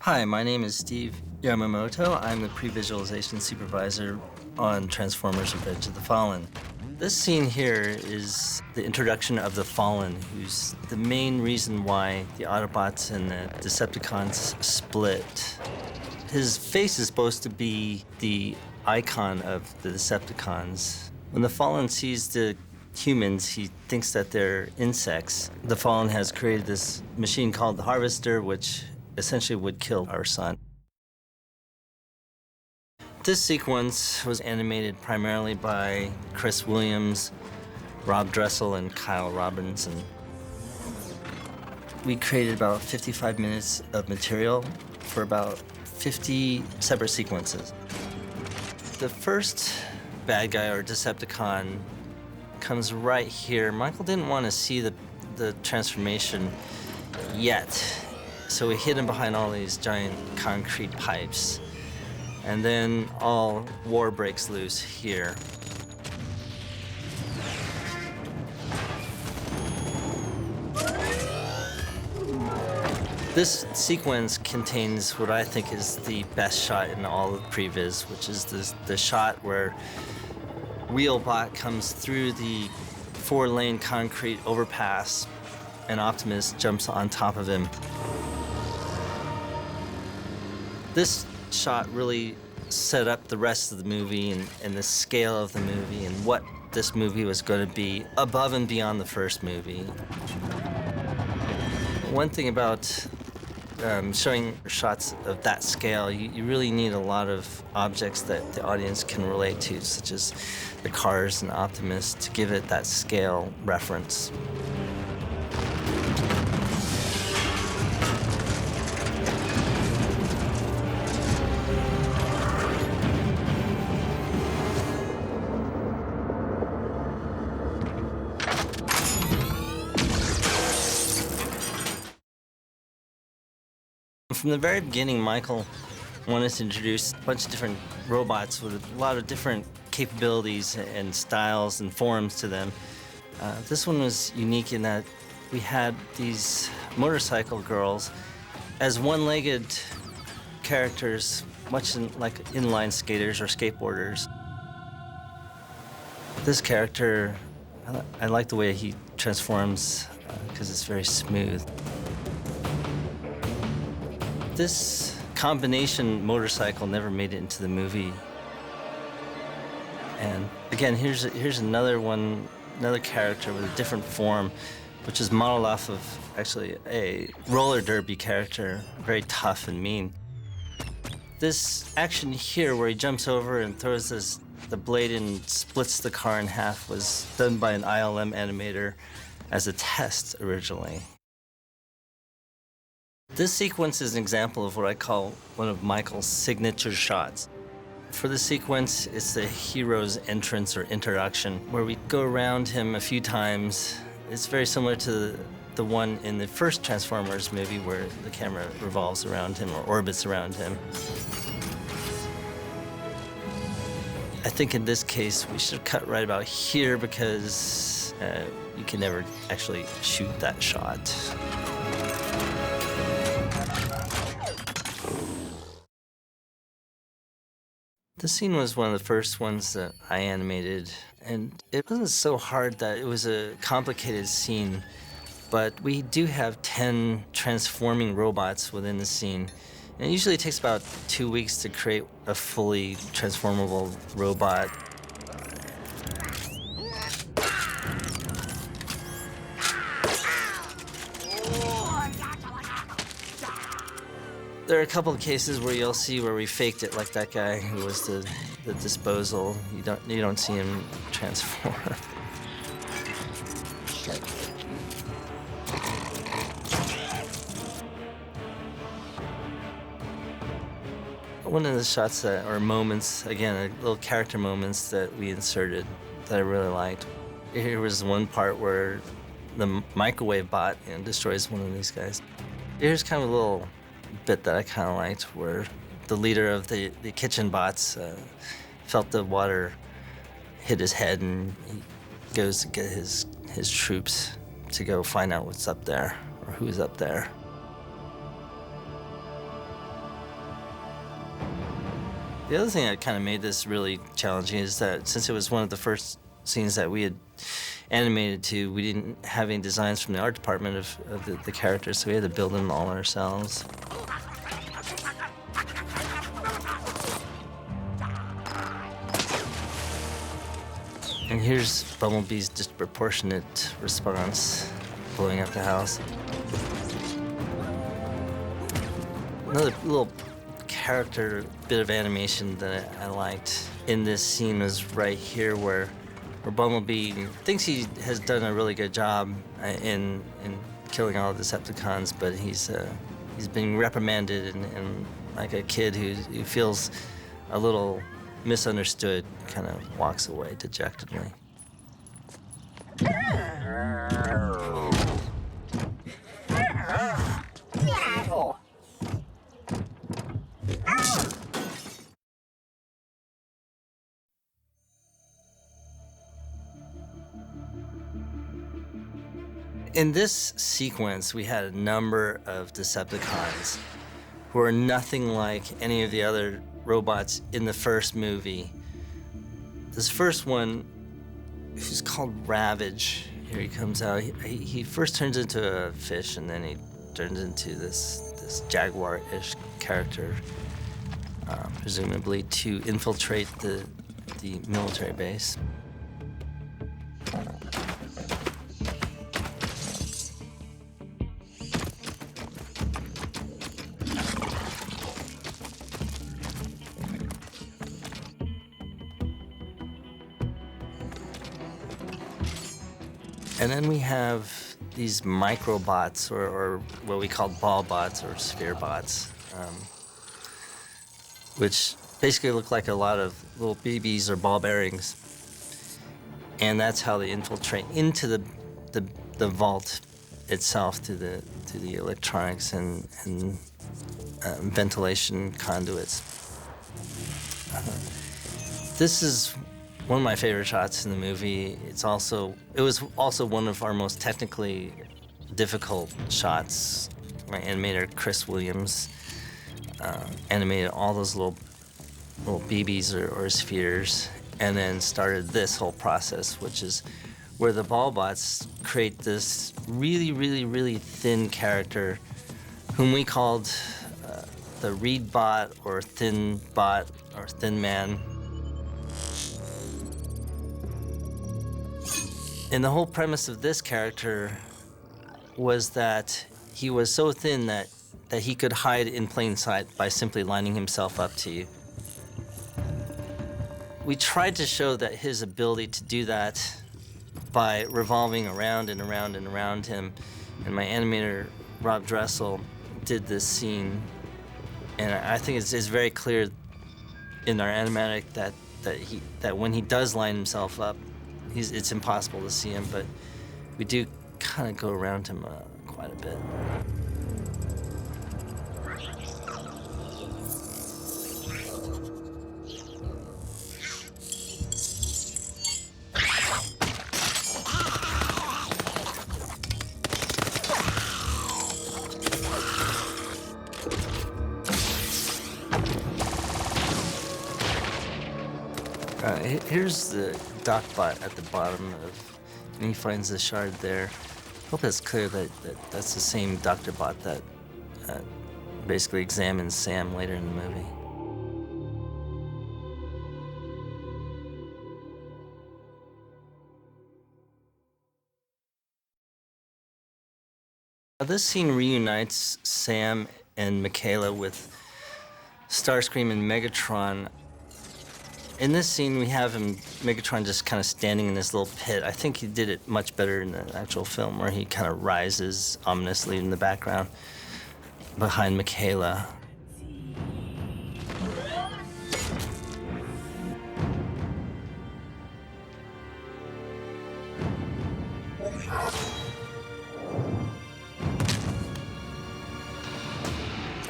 Hi, my name is Steve Yamamoto. I'm the pre-visualization supervisor on Transformers Revenge of the Fallen. This scene here is the introduction of the Fallen, who's the main reason why the Autobots and the Decepticons split. His face is supposed to be the icon of the Decepticons. When the Fallen sees the humans, he thinks that they're insects. The Fallen has created this machine called the Harvester, which essentially would kill our son. This sequence was animated primarily by Chris Williams, Rob Dressel, and Kyle Robinson. We created about 55 minutes of material for about 50 separate sequences. The first bad guy or Decepticon comes right here. Michael didn't want to see the transformation yet, so we hid him behind all these giant concrete pipes. And then all war breaks loose here. This sequence contains what I think is the best shot in all of previs, which is the shot where Wheelbot comes through the 4-lane concrete overpass and Optimus jumps on top of him. This shot really set up the rest of the movie and the scale of the movie and what this movie was going to be above and beyond the first movie. One thing about showing shots of that scale, you really need a lot of objects that the audience can relate to, such as the cars and Optimus, to give it that scale reference. From the very beginning, Michael wanted to introduce a bunch of different robots with a lot of different capabilities and styles and forms to them. This one was unique in that we had these motorcycle girls as one-legged characters, much like inline skaters or skateboarders. This character, I like the way he transforms because it's very smooth. This combination motorcycle never made it into the movie. And again, here's another character with a different form, which is modeled off of actually a roller derby character, very tough and mean. This action here where he jumps over and throws the blade and splits the car in half was done by an ILM animator as a test originally. This sequence is an example of what I call one of Michael's signature shots. For the sequence, it's the hero's entrance or introduction, where we go around him a few times. It's very similar to the one in the first Transformers movie where the camera revolves around him or orbits around him. I think in this case, we should have cut right about here because you can never actually shoot that shot. This scene was one of the first ones that I animated, and it wasn't so hard that it was a complicated scene, but we do have 10 transforming robots within the scene. And it usually takes about 2 weeks to create a fully transformable robot. There are a couple of cases where you'll see where we faked it, like that guy who was the disposal. You don't see him transform. One of the shots or moments, again, little character moments that we inserted that I really liked. Here was one part where the microwave bot destroys one of these guys. Here's kind of a little bit that I kind of liked, where the leader of the kitchen bots felt the water hit his head, and he goes to get his troops to go find out what's up there or who's up there. The other thing that kind of made this really challenging is that since it was one of the first scenes that we had animated to, we didn't have any designs from the art department of the characters, so we had to build them all ourselves. And here's Bumblebee's disproportionate response, blowing up the house. Another little character bit of animation that I liked in this scene was right here where Bumblebee thinks he has done a really good job in killing all the Decepticons, but he's being reprimanded and like a kid who feels a little misunderstood, kind of walks away dejectedly. In this sequence, we had a number of Decepticons who are nothing like any of the other robots in the first movie. This first one, who's called Ravage, here he comes out. He first turns into a fish, and then he turns into this jaguar-ish character, presumably to infiltrate the military base. And then we have these microbots, or what we call ball bots or sphere bots, which basically look like a lot of little BBs or ball bearings. And that's how they infiltrate into the vault itself through the electronics and ventilation conduits. This is one of my favorite shots in the movie. It was also one of our most technically difficult shots. My animator, Chris Williams, animated all those little BBs or spheres, and then started this whole process, which is where the ball bots create this really, really, really thin character whom we called the reed bot or thin man. And the whole premise of this character was that he was so thin that he could hide in plain sight by simply lining himself up to you. We tried to show that his ability to do that by revolving around and around and around him. And my animator, Rob Dressel, did this scene. And I think it's very clear in our animatic that when he does line himself up, it's impossible to see him, but we do kind of go around him quite a bit. Here's the Docbot at the bottom and he finds the shard there. Hope it's clear that that's the same Dr. Bot that basically examines Sam later in the movie. This scene reunites Sam and Michaela with Starscream and Megatron. In this scene, we have Megatron just kind of standing in this little pit. I think he did it much better in the actual film, where he kind of rises ominously in the background behind Michaela.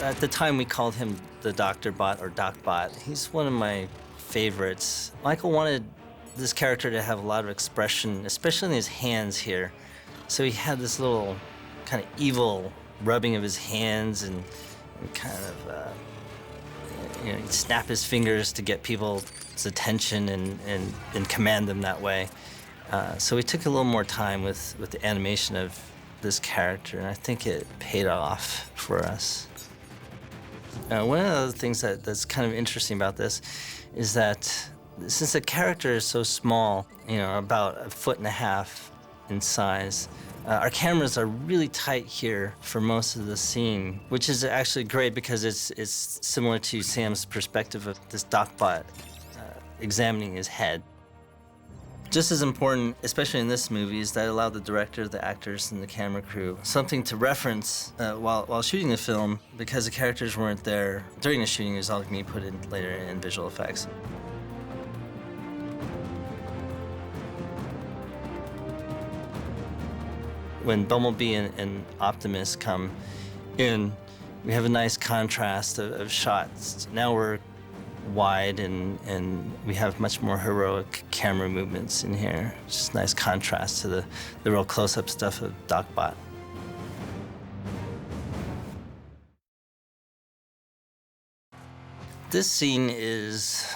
At the time, we called him the Dr. Bot or Docbot. He's one of my favorites. Michael wanted this character to have a lot of expression, especially in his hands here. So he had this little kind of evil rubbing of his hands and kind of He'd snap his fingers to get people's attention and command them that way. So we took a little more time with the animation of this character, and I think it paid off for us. One of the things that's kind of interesting about this is that since the character is so small, about 1.5 feet in size, our cameras are really tight here for most of the scene, which is actually great because it's similar to Sam's perspective of this DocBot examining his head. Just as important, especially in this movie, is that it allowed the director, the actors, and the camera crew something to reference while shooting the film, because the characters weren't there during the shooting. It was all going to be put in later in visual effects. When Bumblebee and Optimus come in, we have a nice contrast of shots. Now we're wide and we have much more heroic camera movements in here. It's just a nice contrast to the real close-up stuff of DocBot. This scene is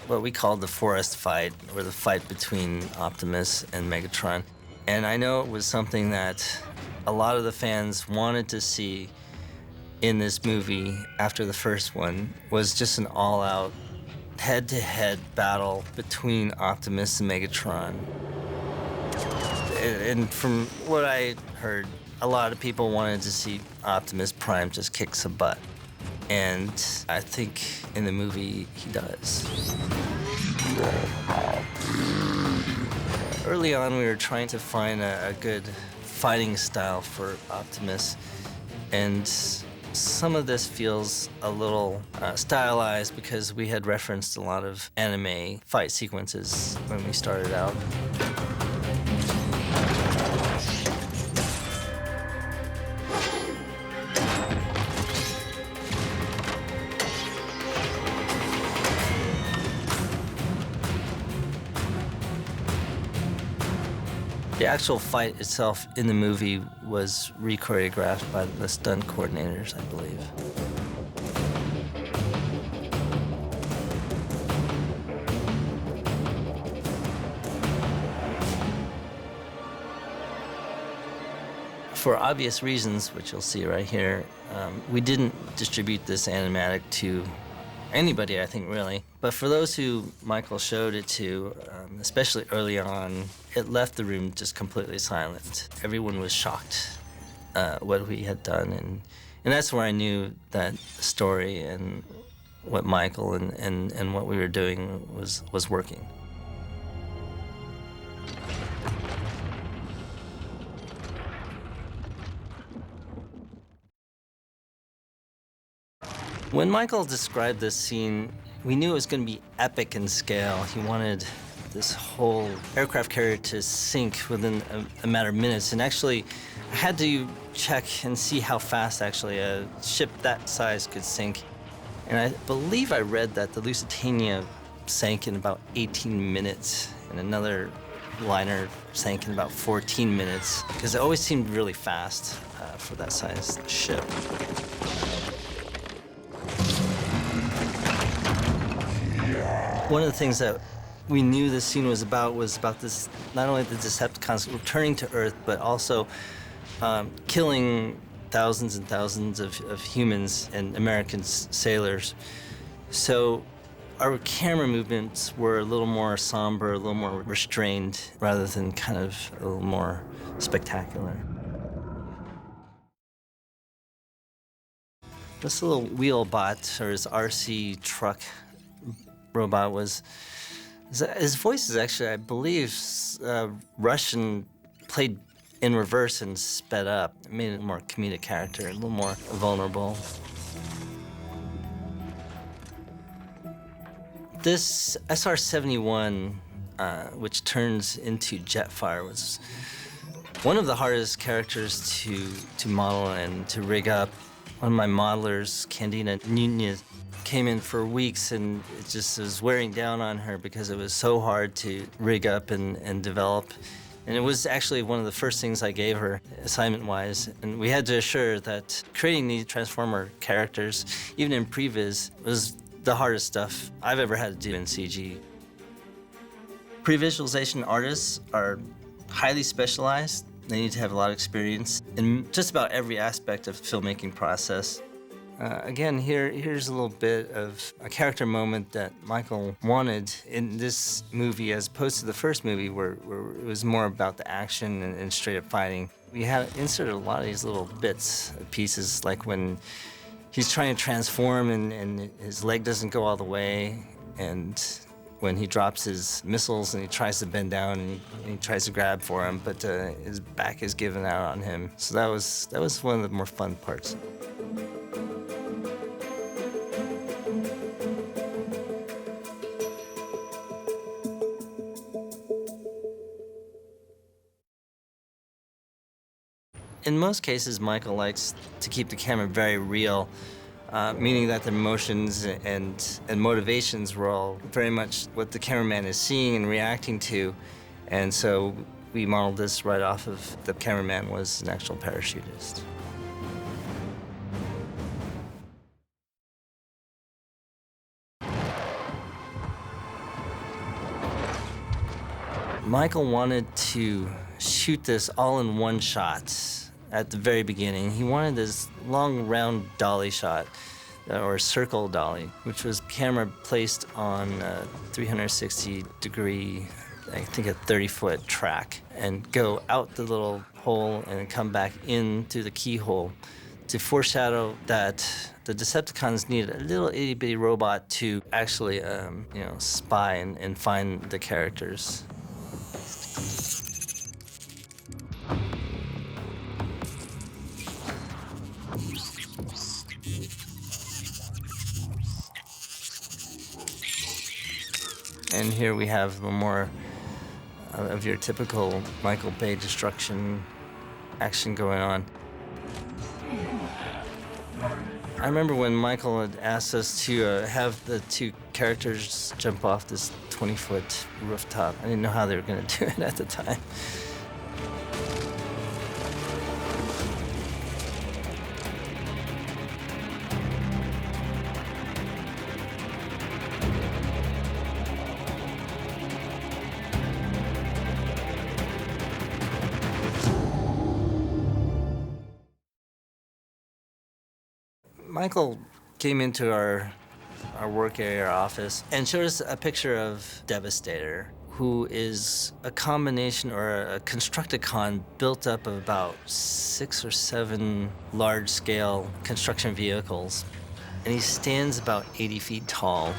what we call the forest fight, or the fight between Optimus and Megatron. And I know it was something that a lot of the fans wanted to see in this movie after the first one, was just an all-out head-to-head battle between Optimus and Megatron. And from what I heard, a lot of people wanted to see Optimus Prime just kick some butt. And I think in the movie, he does. Early on, we were trying to find a good fighting style for Optimus, and some of this feels a little stylized because we had referenced a lot of anime fight sequences when we started out. The actual fight itself in the movie was re-choreographed by the stunt coordinators, I believe. For obvious reasons, which you'll see right here, we didn't distribute this animatic to anybody, I think, really. But for those who Michael showed it to, especially early on, it left the room just completely silent. Everyone was shocked what we had done, and that's where I knew that the story and what Michael and what we were doing was working. When Michael described this scene, we knew it was going to be epic in scale. He wanted this whole aircraft carrier to sink within a matter of minutes. And actually, I had to check and see how fast actually a ship that size could sink. And I believe I read that the Lusitania sank in about 18 minutes, and another liner sank in about 14 minutes, because it always seemed really fast for that size ship. One of the things that we knew this scene was about this, not only the Decepticons returning to Earth, but also killing thousands and thousands of humans and American sailors. So our camera movements were a little more somber, a little more restrained, rather than kind of a little more spectacular. This little wheel bot, or his RC truck robot, his voice is actually, I believe, Russian, played in reverse and sped up. It made it a more comedic character, a little more vulnerable. This SR-71, which turns into Jetfire, was one of the hardest characters to model and to rig up. One of my modelers, Candida Nunez, came in for weeks, and it just was wearing down on her because it was so hard to rig up and develop. And it was actually one of the first things I gave her, assignment-wise. And we had to assure that creating these Transformer characters, even in previs, was the hardest stuff I've ever had to do in CG. Pre-visualization artists are highly specialized. They need to have a lot of experience in just about every aspect of the filmmaking process. Again, here's a little bit of a character moment that Michael wanted in this movie as opposed to the first movie where it was more about the action and straight up fighting. We had inserted a lot of these little bits, pieces, like when he's trying to transform and his leg doesn't go all the way, and when he drops his missiles and he tries to bend down and he tries to grab for him, but his back is giving out on him. So that was one of the more fun parts. In most cases, Michael likes to keep the camera very real, meaning that the emotions and motivations were all very much what the cameraman is seeing and reacting to. And so we modeled this right off of the cameraman was an actual parachutist. Michael wanted to shoot this all in one shot. At the very beginning, he wanted this long, round dolly shot, or circle dolly, which was camera placed on a 360-degree, I think a 30-foot track, and go out the little hole and then come back in through the keyhole to foreshadow that the Decepticons needed a little itty-bitty robot to actually, spy and find the characters. And here we have a little more of your typical Michael Bay destruction action going on. I remember when Michael had asked us to have the two characters jump off this 20-foot rooftop. I didn't know how they were going to do it at the time. Michael came into our work area, our office, and showed us a picture of Devastator, who is a combination or a Constructicon built up of about 6 or 7 large-scale construction vehicles. And he stands about 80 feet tall.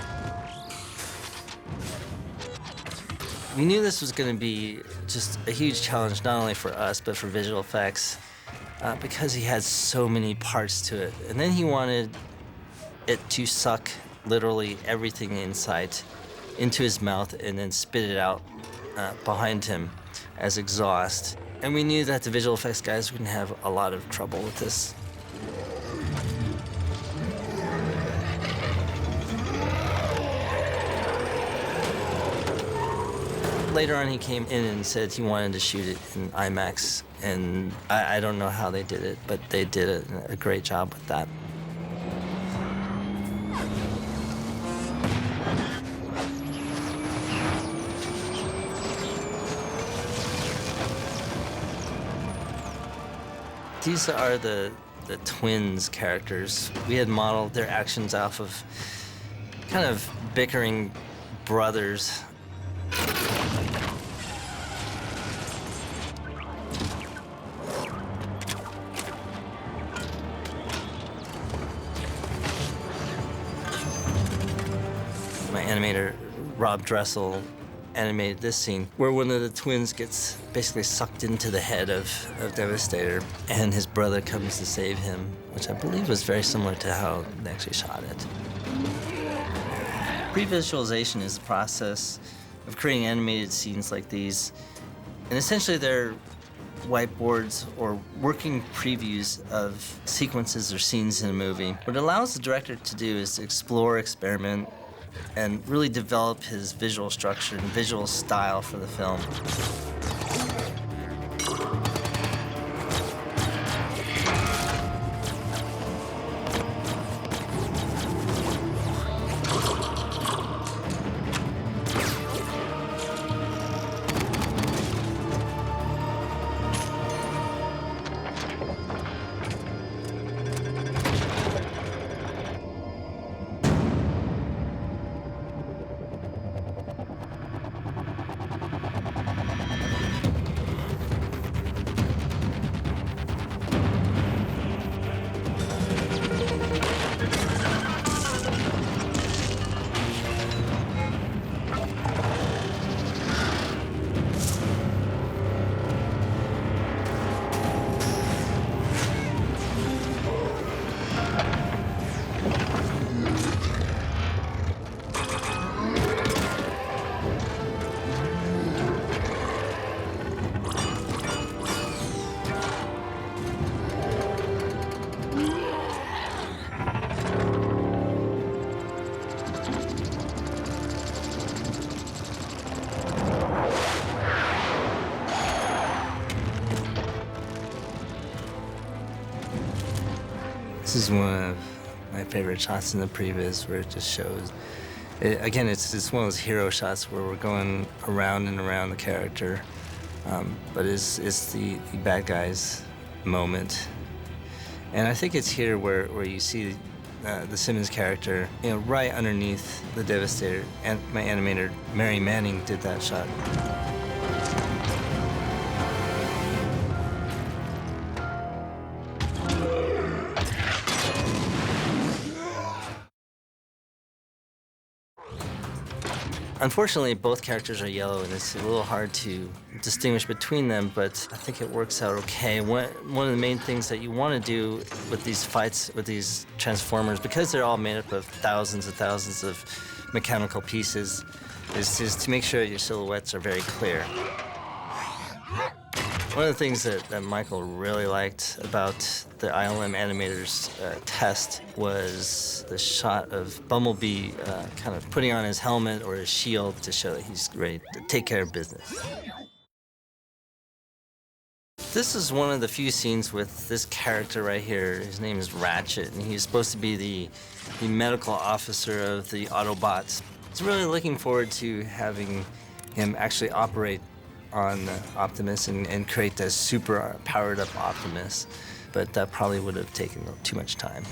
We knew this was going to be just a huge challenge, not only for us, but for visual effects. Because he had so many parts to it. And then he wanted it to suck literally everything in sight into his mouth and then spit it out behind him as exhaust. And we knew that the visual effects guys were gonna have a lot of trouble with this. Later on, he came in and said he wanted to shoot it in IMAX, and I don't know how they did it, but they did a great job with that. These are the twins characters. We had modeled their actions off of kind of bickering brothers. My animator, Rob Dressel, animated this scene where one of the twins gets basically sucked into the head of Devastator, and his brother comes to save him, which I believe was very similar to how they actually shot it. Pre-visualization is the process of creating animated scenes like these, and essentially they're whiteboards or working previews of sequences or scenes in a movie. What it allows the director to do is to explore, experiment, and really develop his visual structure and visual style for the film. This is one of my favorite shots in the previs where it just shows. Again, it's one of those hero shots where we're going around and around the character, but it's the bad guy's moment. And I think it's here where you see the Simmons character, right underneath the Devastator. And my animator, Mary Manning, did that shot. Unfortunately, both characters are yellow, and it's a little hard to distinguish between them, but I think it works out okay. One of the main things that you want to do with these fights, with these Transformers, because they're all made up of thousands and thousands of mechanical pieces, is to make sure your silhouettes are very clear. One of the things that Michael really liked about the ILM animator's test was the shot of Bumblebee kind of putting on his helmet or his shield to show that he's ready to take care of business. This is one of the few scenes with this character right here. His name is Ratchet, and he's supposed to be the medical officer of the Autobots. I was really looking forward to having him actually operate on Optimus and create this super powered up Optimus, but that probably would have taken too much time.